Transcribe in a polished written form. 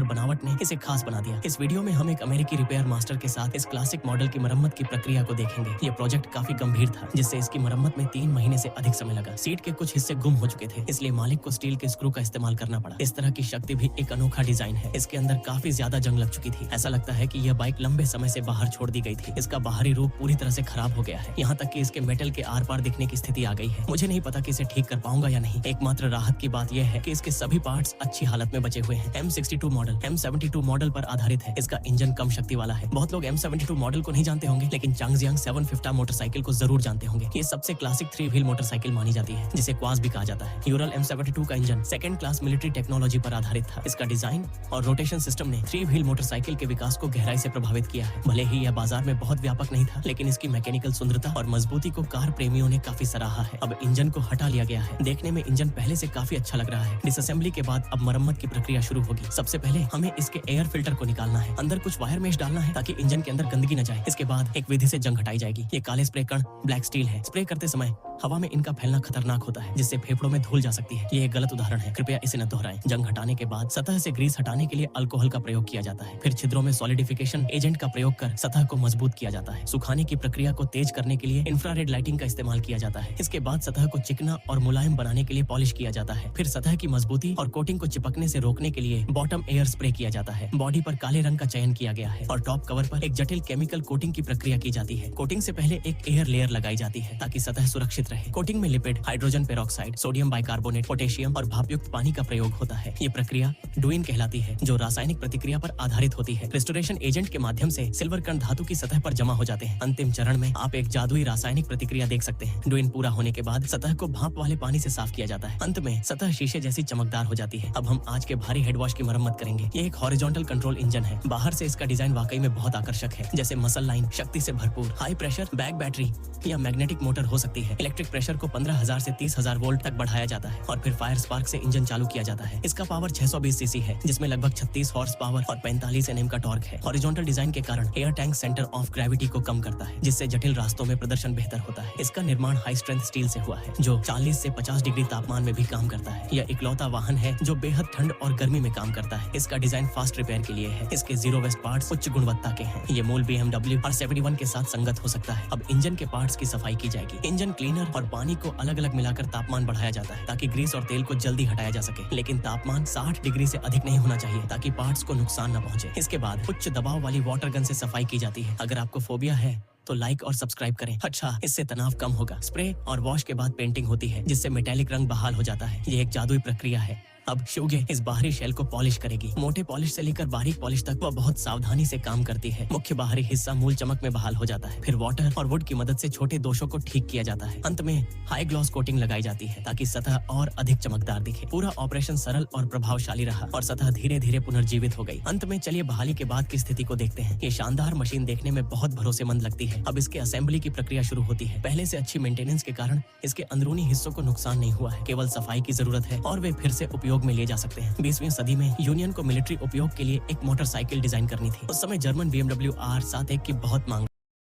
बनावट ने इसे खास बना दिया। इस वीडियो में हम एक अमेरिकी रिपेयर मास्टर के साथ इस क्लासिक मॉडल की मरम्मत की प्रक्रिया को देखेंगे। ये प्रोजेक्ट काफी गंभीर था, जिससे इसकी मरम्मत में 3 महीने से अधिक समय लगा। सीट के कुछ हिस्से गुम हो चुके थे, इसलिए मालिक को स्टील के स्क्रू का इस्तेमाल करना पड़ा। इस तरह की शक्ति भी एक अनोखा डिजाइन है। इसके अंदर काफी ज्यादा जंग लग चुकी थी। ऐसा लगता है कि यह बाइक लंबे समय से बाहर छोड़ दी गई थी। इसका बाहरी रूप पूरी तरह से खराब हो गया है, यहाँ तक कि इसके मेटल के आर पार दिखने की स्थिति आ गई है। मुझे नहीं पता कि इसे ठीक कर पाऊंगा या नहीं। एकमात्र राहत की बात यह है कि इसके सभी पार्ट्स अच्छी हालत में बचे हुए हैं। M62 मॉडल M72 मॉडल पर आधारित है। इसका इंजन कम शक्ति वाला है। बहुत लोग M72 मॉडल को नहीं जानते होंगे, लेकिन चांगजियांग 750 मोटरसाइकिल को जरूर जानते होंगे। ये सबसे क्लासिक 3 व्हील मोटरसाइकिल मानी जाती है, जिसे क्वास भी कहा जाता है। यूरल M72 का engine second class military technology पर आधारित था। इसका डिजाइन और रोटेशन सिस्टम ने 3 व्हील मोटरसाइकिल के विकास को गहराई से प्रभावित किया है। भले ही यह बाजार में बहुत व्यापक नहीं था, लेकिन इसकी मैकेनिकल सुंदरता और मजबूती को कार प्रेमियों ने काफी सराहा है। अब इंजन को हटा लिया गया है। देखने में इंजन पहले से काफी अच्छा लग रहा है। डिसअसेंबली के बाद अब मरम्मत की प्रक्रिया शुरू होगी। सबसे पहले हमें इसके एयर फिल्टर को निकालना है। अंदर कुछ वायर मेश डालना है ताकि इंजन के अंदर गंदगी न जाए। इसके बाद एक विधि से जंग हटाई जाएगी। ये काले स्प्रे कण ब्लैक स्टील है। स्प्रे करते समय हवा में इनका फैलना खतरनाक होता है, जिससे फेफड़ों में धूल जा सकती है। ये एक गलत उदाहरण है, कृपया इसे न दोहराएं। जंग हटाने के बाद सतह से ग्रीस हटाने के लिए अल्कोहल का प्रयोग किया जाता है। फिर छिद्रों में सॉलिडिफिकेशन एजेंट का प्रयोग कर सतह को मजबूत किया जाता है। सुखाने की प्रक्रिया को तेज करने के लिए इंफ्रारेड लाइटिंग का इस्तेमाल किया जाता है। इसके बाद सतह को चिकना और मुलायम बनाने के लिए पॉलिश किया जाता है। फिर सतह की मजबूती और कोटिंग को चिपकने से रोकने के लिए बॉटम एयर स्प्रे किया जाता है। बॉडी पर काले रंग का चयन किया गया है और टॉप कवर पर एक जटिल केमिकल कोटिंग की प्रक्रिया की जाती है। कोटिंग से पहले एक एयर लेयर लगाई जाती है ताकि सतह सुरक्षित रहे। कोटिंग में lipid, hydrogen peroxide, sodium bicarbonate, potassium और भापयुक्त पानी का प्रयोग होता है। ये प्रक्रिया डुइन कहलाती है, जो रासायनिक प्रतिक्रिया पर आधारित होती है। रेस्टोरेशन एजेंट के माध्यम से सिल्वर कण धातु की सतह पर जमा हो जाते हैं। अंतिम चरण में आप एक जादुई रासायनिक प्रतिक्रिया देख सकते हैं। डुइन पूरा होने के बाद सतह को भाप वाले पानी से साफ किया जाता है। अंत में सतह शीशे जैसी चमकदार हो जाती है। अब हम आज के भारी हेड वॉश की मरम्मत करेंगे। ये एक हॉरिजॉन्टल कंट्रोल इंजन है। बाहर से इसका डिजाइन वाकई में बहुत आकर्षक है, जैसे मसल लाइन, शक्ति से भरपूर, हाई प्रेशर बैक बैटरी या मैग्नेटिक मोटर हो सकती है। इलेक्ट्रिक प्रेशर को 15,000 से 30,000 वोल्ट तक बढ़ाया जाता है और फिर फायर स्पार्क से इंजन चालू किया जाता है। इसका पावर 620 सीसी है, जिसमें लगभग 36 हॉर्स पावर और 45 Nm का टॉर्क है। हॉरिजॉन्टल डिजाइन के कारण air tank centre of gravity को कम करता है, जिससे जटिल रास्तों में प्रदर्शन बेहतर होता है। इसका निर्माण हाई स्ट्रेंथ स्टील से हुआ है, जो 40 से 50 डिग्री तापमान में भी काम करता है। यह इकलौता वाहन है जो बेहद ठंड और गर्मी में काम करता है। इसका डिजाइन फास्ट रिपेयर के लिए है। इसके जीरो वेस्ट पार्ट्स उच्च गुणवत्ता के हैं। ये मूल BMW और 71 के साथ संगत हो सकता है। अब इंजन के पार्ट्स की सफाई की जाएगी। इंजन क्लीनर और पानी को अलग अलग मिलाकर तापमान बढ़ाया जाता है ताकि ग्रीस और तेल को जल्दी हटाया जा सके, लेकिन तापमान 60 डिग्री से अधिक नहीं होना चाहिए ताकि पार्ट्स को नुकसान न पहुंचे। इसके बाद उच्च दबाव वाली वाटर गन से सफाई की जाती है। अगर आपको फोबिया है तो लाइक और सब्सक्राइब करें। अच्छा, इससे तनाव कम होगा। स्प्रे और वॉश के बाद पेंटिंग होती है, जिससे मेटेलिक रंग बहाल हो जाता है। ये एक जादुई प्रक्रिया है। अब शुगे इस बाहरी शेल को पॉलिश करेगी। मोटे पॉलिश से लेकर बारीक पॉलिश तक वह बहुत सावधानी से काम करती है। मुख्य बाहरी हिस्सा मूल चमक में बहाल हो जाता है। फिर वाटर और वुड की मदद से छोटे दोषों को ठीक किया जाता है। अंत में हाई ग्लॉस कोटिंग लगाई जाती है ताकि सतह और अधिक चमकदार दिखे। पूरा ऑपरेशन सरल और प्रभावशाली रहा और सतह धीरे धीरे पुनर्जीवित हो गई। अंत में चलिए बहाली के बाद की स्थिति को देखते हैं। ये शानदार मशीन देखने में बहुत भरोसेमंद लगती है। अब इसके असेंबली की प्रक्रिया शुरू होती है। पहले से अच्छी मेंटेनेंस के कारण इसके अंदरूनी हिस्सों को नुकसान नहीं हुआ है। केवल सफाई की जरूरत है और वे फिर से उपयोग में लिए जा सकते हैं। 20वीं सदी में यूनियन को मिलिट्री उपयोग के लिए एक मोटरसाइकिल डिजाइन करनी थी। उस समय जर्मन BMW R71 की बहुत मांग